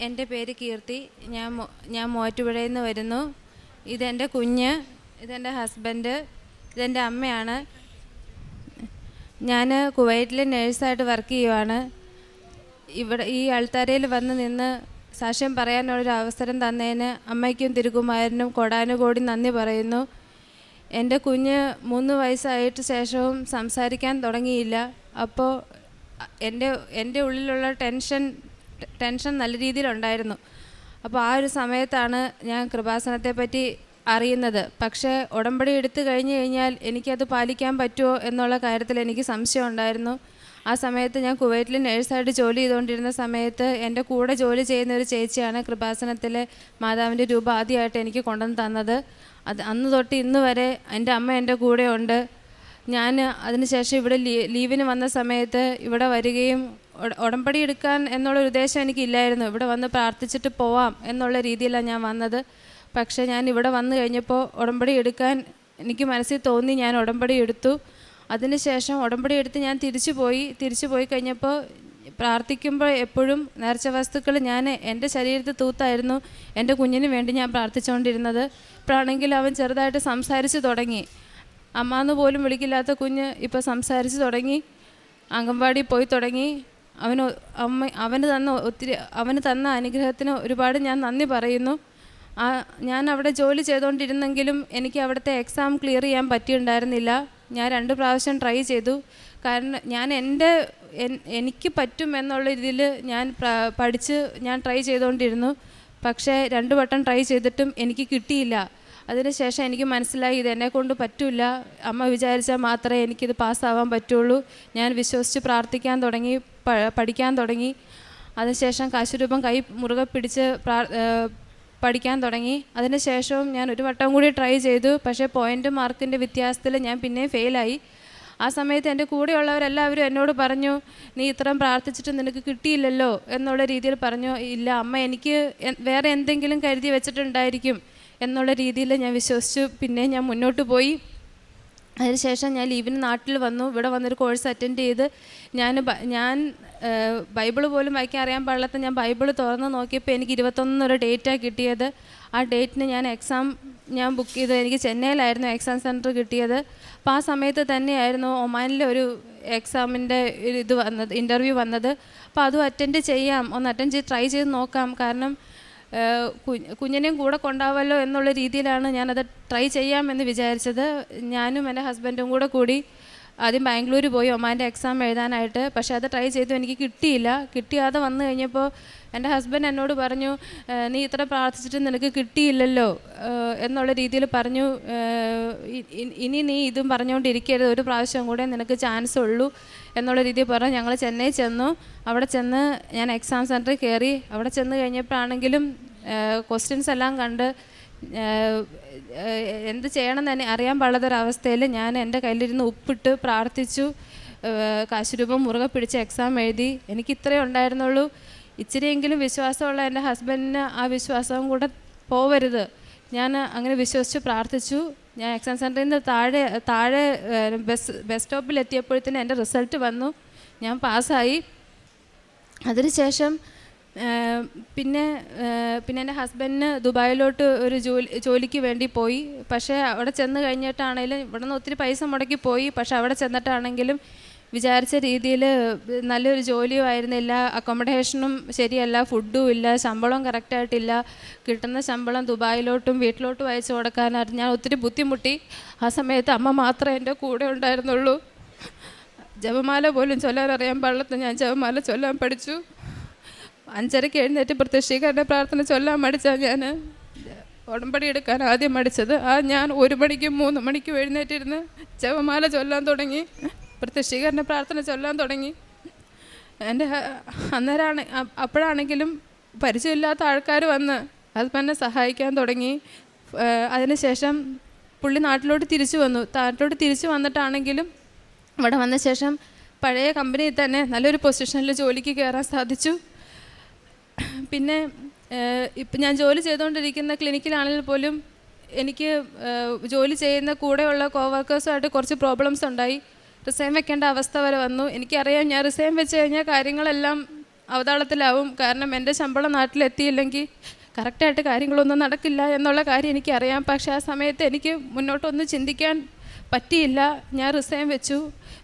എൻ്റെ പേര് കീർത്തി. ഞാൻ മൂവാറ്റുപുഴയിൽ നിന്ന് വരുന്നു. ഇതെൻ്റെ കുഞ്ഞ്, ഇതെൻ്റെ ഹസ്ബൻഡ്, ഇതെൻ്റെ അമ്മയാണ്. ഞാൻ കുവൈറ്റിൽ നേഴ്സായിട്ട് വർക്ക് ചെയ്യുവാണ്. ഇവിടെ ഈ അൾത്താരയിൽ വന്ന് നിന്ന് സാക്ഷ്യം പറയാനുള്ളൊരു അവസരം തന്നതിന് അമ്മയ്ക്കും തിരുകുമാരനും കോടാനുകോടി നന്ദി പറയുന്നു. എൻ്റെ കുഞ്ഞ് 3 വയസ്സായിട്ട് ശേഷവും സംസാരിക്കാൻ തുടങ്ങിയില്ല. അപ്പോൾ എൻ്റെ ഉള്ളിലുള്ള ടെൻഷൻ നല്ല രീതിയിലുണ്ടായിരുന്നു. അപ്പോൾ ആ ഒരു സമയത്താണ് ഞാൻ കൃപാസനത്തെ പറ്റി അറിയുന്നത്. പക്ഷേ ഉടമ്പടി എടുത്തു കഴിഞ്ഞാൽ എനിക്കത് പാലിക്കാൻ പറ്റുമോ എന്നുള്ള കാര്യത്തിൽ എനിക്ക് സംശയം ഉണ്ടായിരുന്നു. ആ സമയത്ത് ഞാൻ കുവൈറ്റിൽ നേഴ്സായിട്ട് ജോലി ചെയ്തുകൊണ്ടിരുന്ന സമയത്ത് എൻ്റെ കൂടെ ജോലി ചെയ്യുന്ന ഒരു ചേച്ചിയാണ് കൃപാസനത്തിലെ മാതാവിൻ്റെ രൂപ ആദ്യമായിട്ട് എനിക്ക് കൊണ്ടുവന്ന് തന്നത്. അന്ന് തൊട്ട് ഇന്ന് വരെ എൻ്റെ അമ്മ എൻ്റെ കൂടെ ഉണ്ട്. ഞാൻ അതിനുശേഷം ഇവിടെ ലീവിന് വന്ന സമയത്ത് ഇവിടെ വരികയും ഉടമ്പടി എടുക്കാൻ എന്നുള്ളൊരു ഉദ്ദേശം എനിക്കില്ലായിരുന്നു. ഇവിടെ വന്ന് പ്രാർത്ഥിച്ചിട്ട് പോവാം എന്നുള്ള രീതിയിലാണ് ഞാൻ വന്നത്. പക്ഷേ ഞാൻ ഇവിടെ വന്നു കഴിഞ്ഞപ്പോൾ ഉടമ്പടി എടുക്കാൻ എനിക്ക് മനസ്സിൽ തോന്നി. ഞാൻ ഉടമ്പടി എടുത്തു. അതിനുശേഷം ഉടമ്പടി എടുത്ത് ഞാൻ തിരിച്ചു പോയി കഴിഞ്ഞപ്പോൾ പ്രാർത്ഥിക്കുമ്പോൾ എപ്പോഴും നേർച്ച വസ്തുക്കൾ ഞാൻ എൻ്റെ ശരീരത്തിൽ തൂത്തായിരുന്നു എൻ്റെ കുഞ്ഞിന് വേണ്ടി ഞാൻ പ്രാർത്ഥിച്ചുകൊണ്ടിരുന്നത്. ഇപ്പോഴാണെങ്കിൽ അവൻ ചെറുതായിട്ട് സംസാരിച്ച് തുടങ്ങി. അമ്മാന്ന് പോലും വിളിക്കില്ലാത്ത കുഞ്ഞ് ഇപ്പോൾ സംസാരിച്ച് തുടങ്ങി, അംഗൻവാടി പോയി തുടങ്ങി. അവന് തന്ന അനുഗ്രഹത്തിന് ഒരുപാട് ഞാൻ നന്ദി പറയുന്നു. ഞാൻ അവിടെ ജോലി ചെയ്തുകൊണ്ടിരുന്നെങ്കിലും എനിക്ക് അവിടുത്തെ എക്സാം ക്ലിയർ ചെയ്യാൻ പറ്റിയിട്ടുണ്ടായിരുന്നില്ല. ഞാൻ 2 പ്രാവശ്യം ട്രൈ ചെയ്തു. കാരണം എനിക്ക് പറ്റും എന്നുള്ള രീതിയിൽ ഞാൻ ട്രൈ ചെയ്തുകൊണ്ടിരുന്നു. പക്ഷേ 2 വട്ടം ട്രൈ ചെയ്തിട്ടും എനിക്ക് കിട്ടിയില്ല. അതിനുശേഷം എനിക്ക് മനസ്സിലായി ഇതെന്നെക്കൊണ്ട് പറ്റില്ല. അമ്മ വിചാരിച്ചാൽ മാത്രമേ എനിക്കിത് പാസ്സാവാൻ പറ്റുള്ളൂ. ഞാൻ വിശ്വസിച്ച് പ്രാർത്ഥിക്കാൻ തുടങ്ങി, പഠിക്കാൻ തുടങ്ങി. അതിനുശേഷം കാശുരൂപം കൈ മുറുകെ പിടിച്ച് പഠിക്കാൻ തുടങ്ങി. അതിനുശേഷവും ഞാൻ 1 വട്ടം കൂടി ട്രൈ ചെയ്തു. പക്ഷേ മാർക്കിൻ്റെ വ്യത്യാസത്തിൽ ഞാൻ പിന്നെയും ഫെയിലായി. ആ സമയത്ത് എൻ്റെ കൂടെയുള്ളവരെല്ലാവരും എന്നോട് പറഞ്ഞു, നീ ഇത്രയും പ്രാർത്ഥിച്ചിട്ട് നിനക്ക് കിട്ടിയില്ലല്ലോ എന്നുള്ള രീതിയിൽ പറഞ്ഞു. ഇല്ല അമ്മ, എനിക്ക് വേറെ എന്തെങ്കിലും കരുതി വെച്ചിട്ടുണ്ടായിരിക്കും എന്നുള്ള രീതിയിൽ ഞാൻ വിശ്വസിച്ചു. പിന്നെ ഞാൻ മുന്നോട്ട് പോയി. അതിനുശേഷം ഞാൻ ലീവിന് നാട്ടിൽ വന്നു. ഇവിടെ വന്നൊരു കോഴ്സ് അറ്റൻഡ് ചെയ്ത് ഞാൻ ബൈബിള് പോലും വായിക്കാൻ അറിയാൻ പാടില്ലാത്ത ഞാൻ ബൈബിള് തുറന്ന് നോക്കിയപ്പോൾ എനിക്ക് 21 ഡേറ്റാണ് കിട്ടിയത്. ആ ഡേറ്റിന് ഞാൻ ബുക്ക് ചെയ്ത് എനിക്ക് ചെന്നൈയിലായിരുന്നു എക്സാം സെൻറ്റർ കിട്ടിയത്. അപ്പോൾ ആ സമയത്ത് തന്നെയായിരുന്നു ഒമാനിലെ ഒരു എക്സാമിൻ്റെ ഇൻ്റർവ്യൂ വന്നത്. അപ്പോൾ അതും അറ്റൻഡ് ചെയ്ത് ട്രൈ ചെയ്ത് നോക്കാം. കാരണം കുഞ്ഞിനെയും കൂടെ കൊണ്ടാവല്ലോ എന്നുള്ള രീതിയിലാണ് ഞാനത് ട്രൈ ചെയ്യാമെന്ന് വിചാരിച്ചത്. ഞാനും എൻ്റെ ഹസ്ബൻഡും കൂടി ആദ്യം ബാംഗ്ലൂർ പോയി ഒമാൻ്റെ എക്സാം എഴുതാനായിട്ട്. പക്ഷേ അത് ട്രൈ ചെയ്തു, എനിക്ക് കിട്ടിയില്ല. കിട്ടിയാതെ വന്നു കഴിഞ്ഞപ്പോൾ എൻ്റെ ഹസ്ബൻഡ് എന്നോട് പറഞ്ഞു, നീ ഇത്ര പ്രാർത്ഥിച്ചിട്ട് നിനക്ക് കിട്ടിയില്ലല്ലോ എന്നുള്ള രീതിയിൽ പറഞ്ഞു. ഇനി നീ ഇതും പറഞ്ഞുകൊണ്ടിരിക്കരുത്, 1 പ്രാവശ്യം കൂടെ നിനക്ക് ചാൻസ് ഉള്ളൂ എന്നുള്ള രീതിയിൽ പറഞ്ഞു. ഞങ്ങൾ ചെന്നൈ ചെന്നു. അവിടെ ചെന്ന് ഞാൻ എക്സാം സെൻറ്ററിൽ കയറി. അവിടെ ചെന്ന് കഴിഞ്ഞപ്പോഴാണെങ്കിലും ക്വസ്റ്റ്യൻസ് എല്ലാം കണ്ട് എന്ത് ചെയ്യണം തന്നെ അറിയാൻ പാടാത്തൊരവസ്ഥയിൽ ഞാൻ എൻ്റെ കയ്യിലിരുന്ന് ഉപ്പിട്ട് പ്രാർത്ഥിച്ചു. കാശുരൂപം മുറുകെ പിടിച്ച് എക്സാം എഴുതി. എനിക്ക് ഇത്രയേ ഉണ്ടായിരുന്നുള്ളൂ. ഇച്ചിരിയെങ്കിലും വിശ്വാസമുള്ള എൻ്റെ ഹസ്ബൻഡിന് ആ വിശ്വാസവും കൂടെ പോവരുത്. ഞാൻ അങ്ങനെ വിശ്വസിച്ച് പ്രാർത്ഥിച്ചു. ഞാൻ എക്സാം സെൻറ്ററിൽ നിന്ന് താഴെ ബസ് സ്റ്റോപ്പിൽ എത്തിയപ്പോഴത്തേനും എൻ്റെ റിസൾട്ട് വന്നു. ഞാൻ പാസ്സായി. അതിനുശേഷം പിന്നെ എൻ്റെ ഹസ്ബൻഡിന് ദുബായിലോട്ട് ഒരു ജോലിക്ക് വേണ്ടി പോയി. പക്ഷേ അവിടെ ചെന്ന് കഴിഞ്ഞിട്ടാണെങ്കിലും ഇവിടെ നിന്ന് ഒത്തിരി പൈസ മുടക്കി പോയി. പക്ഷേ അവിടെ ചെന്നിട്ടാണെങ്കിലും വിചാരിച്ച രീതിയിൽ നല്ലൊരു ജോലിയും ആയിരുന്നില്ല. അക്കോമഡേഷനും ശരിയല്ല, ഫുഡും ഇല്ല, ശമ്പളവും കറക്റ്റായിട്ടില്ല. കിട്ടുന്ന ശമ്പളം ദുബായിലോട്ടും വീട്ടിലോട്ടും അയച്ചു കൊടുക്കാനായിട്ട് ഞാൻ ഒത്തിരി ബുദ്ധിമുട്ടി. ആ സമയത്ത് അമ്മ മാത്രമേ എൻ്റെ കൂടെ ഉണ്ടായിരുന്നുള്ളൂ. ജപമാല പോലും ചൊല്ലാൻ അറിയാൻ പാടില്ലാത്ത ഞാൻ ജപമാല ചൊല്ലാൻ പഠിച്ചു. 5:30 എഴുന്നേറ്റ് പ്രത്യക്ഷീകരണ പ്രാർത്ഥന ചൊല്ലാൻ പഠിച്ചാൽ ഞാൻ ഉടമ്പടി എടുക്കാൻ ആദ്യം പഠിച്ചത്. ഞാൻ 1 മണിക്കും 3 മണിക്കും എഴുന്നേറ്റിരുന്ന് ജപമാല ചൊല്ലാൻ തുടങ്ങി, പ്രത്യക്ഷീകരണ പ്രാർത്ഥന ചൊല്ലാൻ തുടങ്ങി. അപ്പോഴാണെങ്കിലും പരിചയമില്ലാത്ത ആൾക്കാർ വന്ന് ഹസ്ബൻഡിനെ സഹായിക്കാൻ തുടങ്ങി. അതിനുശേഷം പുള്ളി നാട്ടിലോട്ട് തിരിച്ചു വന്നിട്ടാണെങ്കിലും ഇവിടെ വന്ന ശേഷം പഴയ കമ്പനിയിൽ തന്നെ നല്ലൊരു പൊസിഷനിൽ ജോലിക്ക് കയറാൻ സാധിച്ചു. പിന്നെ ഇപ്പം ഞാൻ ജോലി ചെയ്തുകൊണ്ടിരിക്കുന്ന ക്ലിനിക്കിലാണെങ്കിൽ പോലും എനിക്ക് ജോലി ചെയ്യുന്ന കൂടെയുള്ള കോവർക്കേഴ്സുമായിട്ട് കുറച്ച് പ്രോബ്ലംസ് ഉണ്ടായി. റിസൈൻ വെക്കേണ്ട അവസ്ഥ വരെ വന്നു. എനിക്കറിയാം ഞാൻ റിസൈൻ വെച്ച് കഴിഞ്ഞാൽ കാര്യങ്ങളെല്ലാം അവതാളത്തിലാവും. കാരണം എൻ്റെ ശമ്പളം നാട്ടിലെത്തിയില്ലെങ്കിൽ കറക്റ്റായിട്ട് കാര്യങ്ങളൊന്നും നടക്കില്ല എന്നുള്ള കാര്യം എനിക്കറിയാം. പക്ഷേ ആ സമയത്ത് എനിക്ക് മുന്നോട്ടൊന്നും ചിന്തിക്കാൻ പറ്റിയില്ല. ഞാൻ റിസൈൻ വെച്ചു.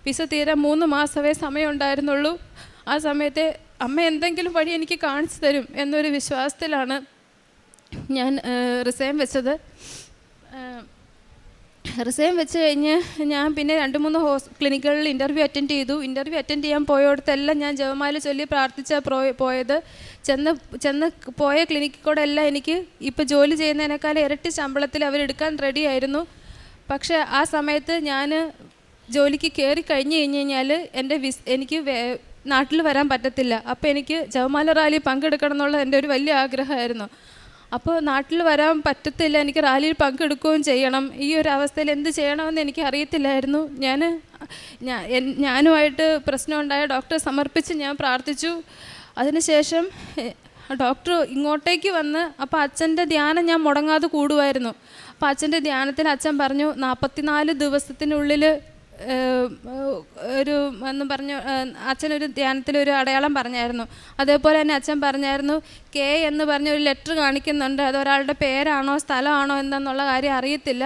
വിസ തീരെ 3 മാസമേ സമയമുണ്ടായിരുന്നുള്ളൂ. ആ സമയത്ത് അമ്മ എന്തെങ്കിലും വഴി എനിക്ക് കാണിച്ചു തരും എന്നൊരു വിശ്വാസത്തിലാണ് ഞാൻ റിസൈൻ വെച്ചത്. റിസൈൻ വെച്ച് കഴിഞ്ഞ് ഞാൻ പിന്നെ 2-3 ക്ലിനിക്കുകളിൽ ഇൻ്റർവ്യൂ അറ്റൻഡ് ചെയ്തു. ഇൻ്റർവ്യൂ അറ്റൻഡ് ചെയ്യാൻ പോയടത്തെല്ലാം ഞാൻ ജപമാല ചൊല്ലി പ്രാർത്ഥിച്ചാൽ പോയത്. ചെന്ന് പോയ ക്ലിനിക്കിൽ കൂടെ എല്ലാം എനിക്ക് ഇപ്പോൾ ജോലി ചെയ്യുന്നതിനേക്കാൾ ഇരട്ടി ശമ്പളത്തിൽ അവരെടുക്കാൻ റെഡി ആയിരുന്നു. പക്ഷേ ആ സമയത്ത് ഞാൻ ജോലിക്ക് കയറി കഴിഞ്ഞ് കഴിഞ്ഞാൽ എനിക്ക് നാട്ടിൽ വരാൻ പറ്റത്തില്ല. അപ്പോൾ എനിക്ക് ജപമാല റാലി പങ്കെടുക്കണം എന്നുള്ളത് എൻ്റെ ഒരു വലിയ ആഗ്രഹമായിരുന്നു. അപ്പോൾ നാട്ടിൽ വരാൻ പറ്റത്തില്ല, എനിക്ക് റാലിയിൽ പങ്കെടുക്കുകയും ചെയ്യണം. ഈ ഒരു അവസ്ഥയിൽ എന്ത് ചെയ്യണമെന്ന് എനിക്ക് അറിയത്തില്ലായിരുന്നു. ഞാനുമായിട്ട് പ്രശ്നമുണ്ടായ ഡോക്ടറെ സമർപ്പിച്ച് ഞാൻ പ്രാർത്ഥിച്ചു. അതിനുശേഷം ഡോക്ടർ ഇങ്ങോട്ടേക്ക് വന്ന്, അപ്പോൾ അച്ഛൻ്റെ ധ്യാനം ഞാൻ മുടങ്ങാതെ കൂടുമായിരുന്നു. അപ്പോൾ അച്ഛൻ്റെ ധ്യാനത്തിൽ അച്ഛൻ പറഞ്ഞു 44 ദിവസത്തിനുള്ളിൽ എന്നും പറഞ്ഞു. അച്ഛനൊരു ധ്യാനത്തിലൊരു അടയാളം പറഞ്ഞായിരുന്നു. അതേപോലെ തന്നെ അച്ഛൻ പറഞ്ഞായിരുന്നു കെ എന്ന് പറഞ്ഞൊരു ലെറ്റർ കാണിക്കുന്നുണ്ട്, അതൊരാളുടെ പേരാണോ സ്ഥലമാണോ എന്നുള്ള കാര്യം അറിയത്തില്ല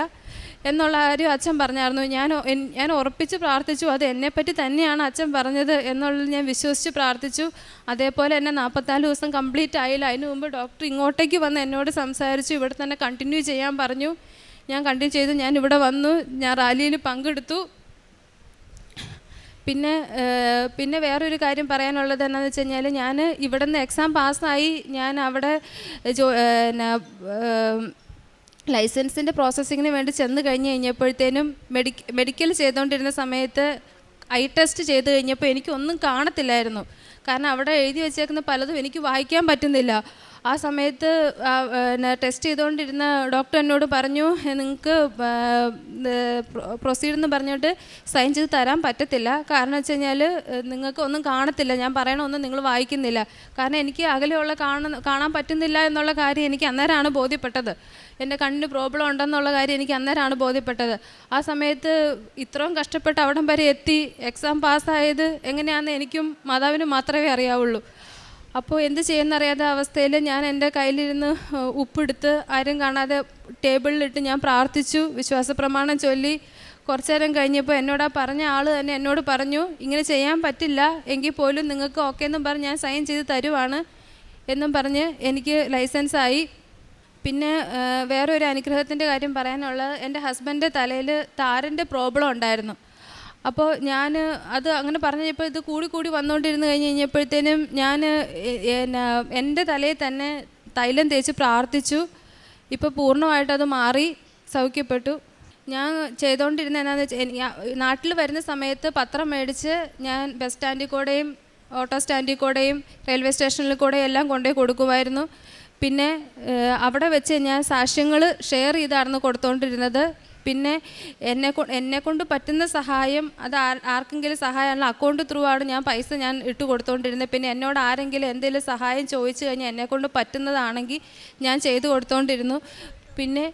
എന്നുള്ള കാര്യം അച്ഛൻ പറഞ്ഞായിരുന്നു. ഞാൻ ഉറപ്പിച്ച് പ്രാർത്ഥിച്ചു, അത് എന്നെപ്പറ്റി തന്നെയാണ് അച്ഛൻ പറഞ്ഞത് എന്നുള്ളത് ഞാൻ വിശ്വസിച്ച് പ്രാർത്ഥിച്ചു. അതേപോലെ തന്നെ 44 ദിവസം കംപ്ലീറ്റ് ആയില്ല. അതിന് മുമ്പ് ഡോക്ടർ ഇങ്ങോട്ടേക്ക് വന്ന് എന്നോട് സംസാരിച്ചു, ഇവിടെ തന്നെ കണ്ടിന്യൂ ചെയ്യാൻ പറഞ്ഞു. ഞാൻ കണ്ടിന്യൂ ചെയ്തു. ഞാൻ ഇവിടെ വന്നു, ഞാൻ റാലിയിൽ പങ്കെടുത്തു. പിന്നെ വേറൊരു കാര്യം പറയാനുള്ളത് എന്താണെന്ന് വെച്ച് കഴിഞ്ഞാൽ, ഞാൻ ഇവിടെ നിന്ന് എക്സാം പാസ്സായി ഞാൻ അവിടെ ലൈസൻസിൻ്റെ പ്രോസസ്സിങ്ങിന് വേണ്ടി ചെന്ന് കഴിഞ്ഞപ്പോഴത്തേനും മെഡിക്കൽ ചെയ്തുകൊണ്ടിരുന്ന സമയത്ത് ഐ ടെസ്റ്റ് ചെയ്ത് കഴിഞ്ഞപ്പോൾ എനിക്കൊന്നും കാണത്തില്ലായിരുന്നു. കാരണം അവിടെ എഴുതി വെച്ചേക്കുന്ന പലതും എനിക്ക് വായിക്കാൻ പറ്റുന്നില്ല. ആ സമയത്ത് ടെസ്റ്റ് ചെയ്തുകൊണ്ടിരുന്ന ഡോക്ടർ എന്നോട് പറഞ്ഞു, നിങ്ങൾക്ക് പ്രൊസീഡ് എന്ന് പറഞ്ഞിട്ട് സൈൻ ചെയ്ത് തരാൻ പറ്റത്തില്ല. കാരണം വെച്ച് കഴിഞ്ഞാൽ നിങ്ങൾക്ക് ഒന്നും കാണത്തില്ല, ഞാൻ പറയണമൊന്നും നിങ്ങൾ വായിക്കുന്നില്ല. കാരണം എനിക്ക് അകലെയുള്ള കാണാൻ പറ്റുന്നില്ല എന്നുള്ള കാര്യം എനിക്ക് അന്നേരമാണ് ബോധ്യപ്പെട്ടത്. എൻ്റെ കണ്ണിന് പ്രോബ്ലം ഉണ്ടെന്നുള്ള കാര്യം എനിക്ക് അന്നേരമാണ് ബോധ്യപ്പെട്ടത്. ആ സമയത്ത് ഇത്രയും കഷ്ടപ്പെട്ട് അവിടം വരെ എത്തി എക്സാം പാസ്സായത് എങ്ങനെയാണെന്ന് എനിക്കും മാതാവിനും മാത്രമേ അറിയാവുള്ളൂ. അപ്പോൾ എന്ത് ചെയ്യുന്നറിയാത്ത അവസ്ഥയിൽ ഞാൻ എൻ്റെ കയ്യിലിരുന്ന് ഉപ്പെടുത്ത് ആരും കാണാതെ ടേബിളിലിട്ട് ഞാൻ പ്രാർത്ഥിച്ചു, വിശ്വാസപ്രമാണം ചൊല്ലി. കുറച്ചു നേരം കഴിഞ്ഞപ്പോൾ എന്നോട് പറഞ്ഞ ആൾ തന്നെ എന്നോട് പറഞ്ഞു, ഇങ്ങനെ ചെയ്യാൻ പറ്റില്ല എങ്കിൽ പോലും നിങ്ങൾക്ക് ഓക്കെ എന്നും പറഞ്ഞ് ഞാൻ സൈൻ ചെയ്ത് തരുവാണ് എന്നും പറഞ്ഞ് എനിക്ക് ലൈസൻസായി. പിന്നെ വേറൊരു അനുഗ്രഹത്തിൻ്റെ കാര്യം പറയാനുള്ളത്, എൻ്റെ ഹസ്ബൻഡിൻ്റെ തലയിൽ താരൻ്റെ പ്രോബ്ലം ഉണ്ടായിരുന്നു. അപ്പോൾ ഞാൻ അത് അങ്ങനെ പറഞ്ഞപ്പോൾ ഇത് കൂടി വന്നുകൊണ്ടിരുന്ന് കഴിഞ്ഞപ്പോഴത്തേനും ഞാൻ എൻ്റെ തലയിൽ തന്നെ തൈലം തേച്ച് പ്രാർത്ഥിച്ചു. ഇപ്പോൾ പൂർണ്ണമായിട്ടത് മാറി സൗഖ്യപ്പെട്ടു. ഞാൻ ചെയ്തുകൊണ്ടിരുന്ന എന്താണെന്ന് വെച്ചാൽ, നാട്ടിൽ വരുന്ന സമയത്ത് പത്രം മേടിച്ച് ഞാൻ ബസ് സ്റ്റാൻഡിൽ കൂടെയും ഓട്ടോ സ്റ്റാൻഡിൽ കൂടെയും റെയിൽവേ സ്റ്റേഷനിൽ കൂടെയും എല്ലാം കൊണ്ടുപോയി കൊടുക്കുമായിരുന്നു. പിന്നെ അവിടെ വെച്ച് ഞാൻ സാക്ഷ്യങ്ങൾ ഷെയർ ചെയ്തായിരുന്നു കൊടുത്തുകൊണ്ടിരുന്നത്. പിന്നെ എന്നെക്കൊണ്ട് പറ്റുന്ന സഹായം, അത് ആർക്കെങ്കിലും സഹായമുള്ള അക്കൗണ്ട് ത്രൂ ആണ് ഞാൻ പൈസ ഇട്ട് കൊടുത്തുകൊണ്ടിരുന്നത്. പിന്നെ എന്നോട് ആരെങ്കിലും എന്തെങ്കിലും സഹായം ചോദിച്ചു കഴിഞ്ഞാൽ എന്നെക്കൊണ്ട് പറ്റുന്നതാണെങ്കിൽ ഞാൻ ചെയ്തു കൊടുത്തുകൊണ്ടിരുന്നു. പിന്നെ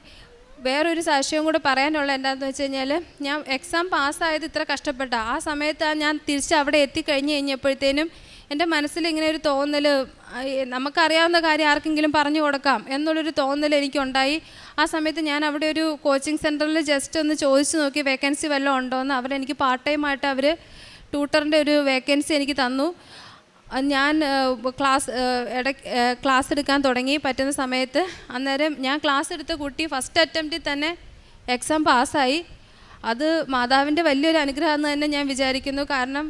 വേറൊരു സാക്ഷ്യവും കൂടെ പറയാനുള്ള എന്താണെന്ന് വെച്ച് കഴിഞ്ഞാൽ, ഞാൻ എക്സാം പാസ്സായത് ഇത്ര കഷ്ടപ്പെട്ട ആ സമയത്ത് ഞാൻ തിരിച്ച് അവിടെ എത്തിക്കഴിഞ്ഞപ്പോഴത്തേനും എൻ്റെ മനസ്സിൽ ഇങ്ങനെ ഒരു തോന്നൽ, നമുക്കറിയാവുന്ന കാര്യം ആർക്കെങ്കിലും പറഞ്ഞു കൊടുക്കാം എന്നുള്ളൊരു തോന്നൽ എനിക്കുണ്ടായി. ആ സമയത്ത് ഞാൻ അവിടെ ഒരു കോച്ചിങ് സെൻറ്ററിൽ ജസ്റ്റ് ഒന്ന് ചോദിച്ചു നോക്കി വേക്കൻസി വല്ലതും ഉണ്ടോയെന്ന്. അവരെനിക്ക് പാർട്ട് ടൈമായിട്ട് അവർ ട്യൂട്ടറിൻ്റെ ഒരു വേക്കൻസി എനിക്ക് തന്നു. ഞാൻ ക്ലാസ് എടുക്കാൻ തുടങ്ങി പറ്റുന്ന സമയത്ത്. അന്നേരം ഞാൻ ക്ലാസ് എടുത്ത കുട്ടി ഫസ്റ്റ് അറ്റംപ്റ്റിൽ തന്നെ എക്സാം പാസ്സായി. അത് മാതാവിൻ്റെ വലിയൊരു അനുഗ്രഹം എന്ന് തന്നെ ഞാൻ വിചാരിക്കുന്നു. കാരണം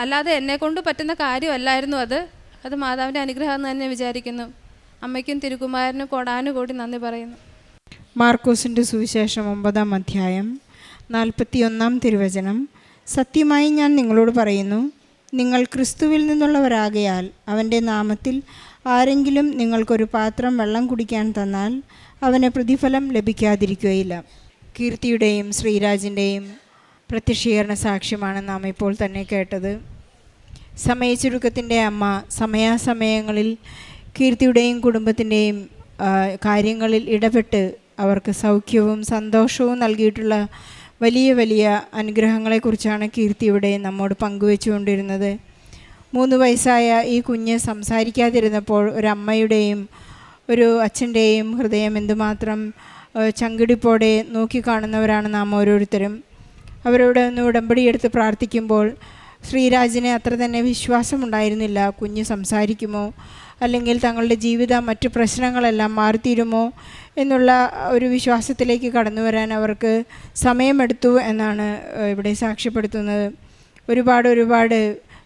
അല്ലാതെ എന്നെക്കൊണ്ട് പറ്റുന്ന കാര്യമല്ലായിരുന്നു അത് മാതാവിൻ്റെ അനുഗ്രഹം എന്ന് തന്നെ വിചാരിക്കുന്നു. അമ്മയ്ക്കും തിരുക്കുമാരനും കോടാനുകോടി നന്ദി പറയുന്നു. മാർക്കോസിൻ്റെ സുവിശേഷം 9-ാം അധ്യായം 41-ാം തിരുവചനം. സത്യമായി ഞാൻ നിങ്ങളോട് പറയുന്നു, നിങ്ങൾ ക്രിസ്തുവിൽ നിന്നുള്ളവരാകയാൽ അവൻ്റെ നാമത്തിൽ ആരെങ്കിലും നിങ്ങൾക്കൊരു പാത്രം വെള്ളം കുടിക്കാൻ തന്നാൽ അവന് പ്രതിഫലം ലഭിക്കാതിരിക്കുകയില്ല. കീർത്തിയുടെയും ശ്രീരാജിൻ്റെയും പ്രത്യക്ഷീകരണ സാക്ഷ്യമാണ് നാം ഇപ്പോൾ തന്നെ കേട്ടത്. സമയച്ചുരുക്കത്തിൻ്റെ അമ്മ സമയാസമയങ്ങളിൽ കീർത്തിയുടെയും കുടുംബത്തിൻ്റെയും കാര്യങ്ങളിൽ ഇടപെട്ട് അവർക്ക് സൗഖ്യവും സന്തോഷവും നൽകിയിട്ടുള്ള വലിയ വലിയ അനുഗ്രഹങ്ങളെക്കുറിച്ചാണ് കീർത്തി ഇവിടെ നമ്മോട് പങ്കുവെച്ചുകൊണ്ടിരുന്നത്. 3 വയസ്സായ ഈ കുഞ്ഞ് സംസാരിക്കാതിരുന്നപ്പോൾ ഒരു അമ്മയുടെയും ഒരു അച്ഛൻ്റെയും ഹൃദയം എന്തുമാത്രം ചങ്കിടിപ്പോടെ നോക്കിക്കാണുന്നവരാണ് നാം ഓരോരുത്തരും. അവരോട് ഒന്ന് ഉടമ്പടിയെടുത്ത് പ്രാർത്ഥിക്കുമ്പോൾ ശ്രീരാജിന് അത്ര തന്നെ വിശ്വാസമുണ്ടായിരുന്നില്ല. കുഞ്ഞ് സംസാരിക്കുമോ, അല്ലെങ്കിൽ തങ്ങളുടെ ജീവിതം മറ്റു പ്രശ്നങ്ങളെല്ലാം മാറിത്തീരുമോ എന്നുള്ള ഒരു വിശ്വാസത്തിലേക്ക് കടന്നു വരാൻ അവർക്ക് സമയമെടുത്തു എന്നാണ് ഇവിടെ സാക്ഷ്യപ്പെടുത്തുന്നത്. ഒരുപാട്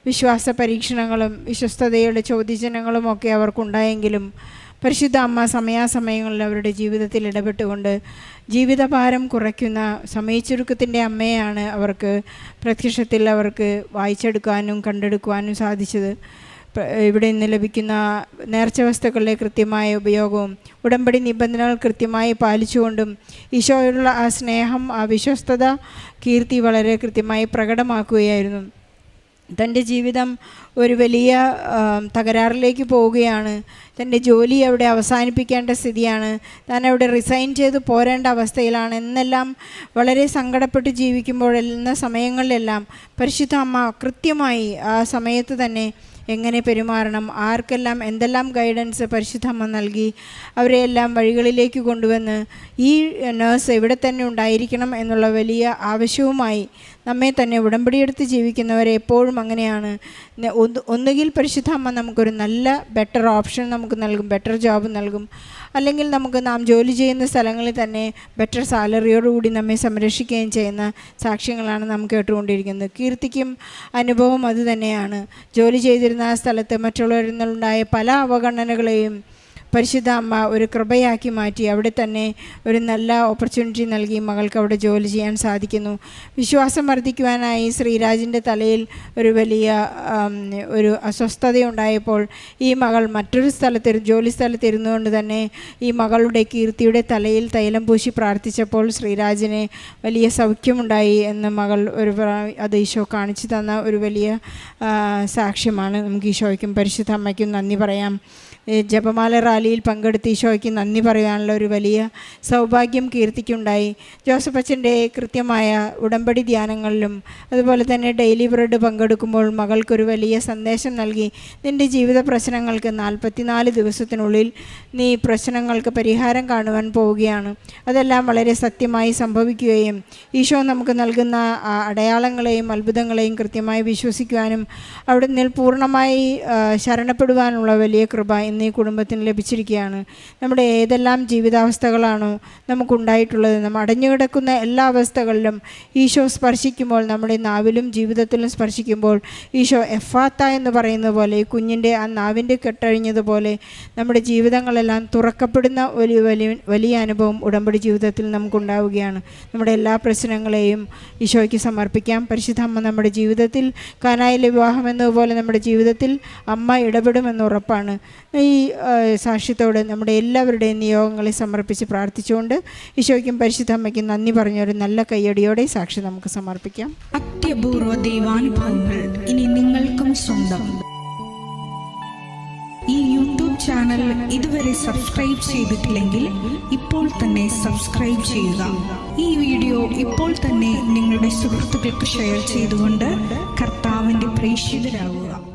വിശ്വാസ പരീക്ഷണങ്ങളും വിശ്വസ്തതയുടെ ചോദ്യചിഹ്നങ്ങളും ഒക്കെ അവർക്കുണ്ടായെങ്കിലും പരിശുദ്ധ അമ്മ സമയാസമയങ്ങളിൽ അവരുടെ ജീവിതത്തിൽ ഇടപെട്ടുകൊണ്ട് ജീവിതഭാരം കുറയ്ക്കുന്ന സമയച്ചുരുക്കത്തിൻ്റെ അമ്മയാണ് അവർക്ക് പ്രത്യക്ഷത്തിൽ അവർക്ക് വായിച്ചെടുക്കാനും കണ്ടെടുക്കുവാനും സാധിച്ചത്. ഇവിടെ നിന്ന് ലഭിക്കുന്ന നേർച്ച വസ്തുക്കളുടെ കൃത്യമായ ഉപയോഗവും ഉടമ്പടി നിബന്ധനകൾ കൃത്യമായി പാലിച്ചുകൊണ്ടും ഈശോയോടുള്ള ആ സ്നേഹം, ആ വിശ്വസ്തത കീർത്തി വളരെ കൃത്യമായി പ്രകടമാക്കുകയായിരുന്നു. തൻ്റെ ജീവിതം ഒരു വലിയ തകരാറിലേക്ക് പോവുകയാണ്. തൻ്റെ ജോലി അവിടെ അവസാനിപ്പിക്കേണ്ട സ്ഥിതിയാണ്. താൻ അവിടെ റിസൈൻ ചെയ്ത് പോരേണ്ട അവസ്ഥയിലാണ് എന്നെല്ലാം വളരെ സങ്കടപ്പെട്ട് ജീവിക്കുമ്പോഴെന്ന സമയങ്ങളിലെല്ലാം പരിശുദ്ധ അമ്മ കൃത്യമായി ആ സമയത്ത് തന്നെ എങ്ങനെ പെരുമാറണം, ആർക്കെല്ലാം എന്തെല്ലാം ഗൈഡൻസ് പരിശുദ്ധ അമ്മ നൽകി അവരെയെല്ലാം വഴികളിലേക്ക് കൊണ്ടുവന്ന് ഈ നേഴ്സ് ഇവിടെ തന്നെ ഉണ്ടായിരിക്കണം എന്നുള്ള വലിയ ആവശ്യവുമായി നമ്മെ തന്നെ ഉടമ്പടിയെടുത്ത് ജീവിക്കുന്നവരെ എപ്പോഴും അങ്ങനെയാണ്. ഒന്നുകിൽ പരിശുദ്ധ അമ്മ നമുക്കൊരു നല്ല ബെറ്റർ ഓപ്ഷൻ നമുക്ക് നൽകും, ബെറ്റർ ജോബ് നൽകും, അല്ലെങ്കിൽ നമുക്ക് നാം ജോലി ചെയ്യുന്ന സ്ഥലങ്ങളിൽ തന്നെ ബെറ്റർ സാലറിയോടുകൂടി നമ്മെ സംരക്ഷിക്കുകയും ചെയ്യുന്ന സാക്ഷ്യങ്ങളാണ് നാം കേട്ടുകൊണ്ടിരിക്കുന്നത്. കീർത്തിക്കും അനുഭവം അതുതന്നെയാണ്. ജോലി ചെയ്തിരുന്ന ആ സ്ഥലത്ത് മറ്റുള്ളവരിൽ നിന്നുണ്ടായ പല അവഗണനകളെയും പരിശുദ്ധ അമ്മ ഒരു കൃപയാക്കി മാറ്റി അവിടെ തന്നെ ഒരു നല്ല ഓപ്പർച്യൂണിറ്റി നൽകി മകൾക്ക് അവിടെ ജോലി ചെയ്യാൻ സാധിക്കുന്നു. വിശ്വാസം വർദ്ധിക്കുവാനായി ശ്രീരാജിൻ്റെ തലയിൽ ഒരു വലിയ ഒരു അസ്വസ്ഥതയുണ്ടായപ്പോൾ ഈ മകൾ മറ്റൊരു ജോലി സ്ഥലത്തിരുന്നു കൊണ്ട് തന്നെ ഈ മകളുടെ കീർത്തിയുടെ തലയിൽ തൈലം പൂശി പ്രാർത്ഥിച്ചപ്പോൾ ശ്രീരാജിന് വലിയ സൗഖ്യമുണ്ടായി എന്ന് മകൾ അത് ഈശോ കാണിച്ചു തന്ന ഒരു വലിയ സാക്ഷ്യമാണ്. നമുക്ക് ഈശോയ്ക്കും പരിശുദ്ധ അമ്മയ്ക്കും നന്ദി പറയാം. ജപമാല റാലിയിൽ പങ്കെടുത്ത് ഈശോയ്ക്ക് നന്ദി പറയാനുള്ള ഒരു വലിയ സൗഭാഗ്യം കീർത്തിക്കുണ്ടായി. ജോസഫ് അച്ഛൻ്റെ കൃത്യമായ ഉടമ്പടി ധ്യാനങ്ങളിലും അതുപോലെ തന്നെ ഡെയിലി ബ്രെഡ് പങ്കെടുക്കുമ്പോൾ മകൾക്കൊരു വലിയ സന്ദേശം നൽകി. നിൻ്റെ ജീവിത പ്രശ്നങ്ങൾക്ക് 44 ദിവസത്തിനുള്ളിൽ നീ പ്രശ്നങ്ങൾക്ക് പരിഹാരം കാണുവാൻ പോവുകയാണ്. അതെല്ലാം വളരെ സത്യമായി സംഭവിക്കുകയും ഈശോ നമുക്ക് നൽകുന്ന അടയാളങ്ങളെയും അത്ഭുതങ്ങളെയും കൃത്യമായി വിശ്വസിക്കുവാനും അവിടെ നിന്ന് പൂർണ്ണമായി ശരണപ്പെടുവാനുള്ള വലിയ കൃപ ഇന്ന് ഈ കുടുംബത്തിന് ലഭിച്ചിരിക്കുകയാണ്. നമ്മുടെ ഏതെല്ലാം ജീവിതാവസ്ഥകളാണോ നമുക്കുണ്ടായിട്ടുള്ളത്, നമ്മൾ അടഞ്ഞുകിടക്കുന്ന എല്ലാ അവസ്ഥകളിലും ഈശോ സ്പർശിക്കുമ്പോൾ, നമ്മുടെ നാവിലും ജീവിതത്തിലും സ്പർശിക്കുമ്പോൾ ഈശോ എഫാത്ത എന്ന് പറയുന്ന പോലെ ഈ കുഞ്ഞിൻ്റെ ആ നാവിൻ്റെ കെട്ടഴിഞ്ഞതുപോലെ നമ്മുടെ ജീവിതങ്ങളെല്ലാം തുറക്കപ്പെടുന്ന വലിയ അനുഭവം ഉടമ്പടി ജീവിതത്തിൽ നമുക്കുണ്ടാവുകയാണ്. നമ്മുടെ എല്ലാ പ്രശ്നങ്ങളെയും ഈശോയ്ക്ക് സമർപ്പിക്കാം. പരിശുദ്ധ അമ്മ നമ്മുടെ ജീവിതത്തിൽ കാനായിലെ വിവാഹം എന്നതുപോലെ നമ്മുടെ ജീവിതത്തിൽ അമ്മ ഇടപെടുമെന്ന് ഉറപ്പാണ്. ഈ സാക്ഷ്യത്തോട് നമ്മുടെ എല്ലാവരുടെയും നിയോഗങ്ങളെ സമർപ്പിച്ച് പ്രാർത്ഥിച്ചുകൊണ്ട് ഈശോയ്ക്കും പരിശുദ്ധ അമ്മയ്ക്കും നന്ദി പറഞ്ഞൊരു നല്ല കയ്യടിയോടെ സാക്ഷി നമുക്ക് സമർപ്പിക്കാം. അത്യപൂർവ ദൈവാനുഭവങ്ങൾ ഇനി നിങ്ങൾക്കും സ്വന്തം. ഈ യൂട്യൂബ് ചാനൽ ഇതുവരെ സബ്സ്ക്രൈബ് ചെയ്തിട്ടില്ലെങ്കിൽ ഇപ്പോൾ തന്നെ സബ്സ്ക്രൈബ് ചെയ്യുക. ഈ വീഡിയോ ഇപ്പോൾ തന്നെ നിങ്ങളുടെ സുഹൃത്തുക്കൾക്ക് ഷെയർ ചെയ്തുകൊണ്ട് കർത്താവിൻ്റെ പ്രേക്ഷിതരാകുക.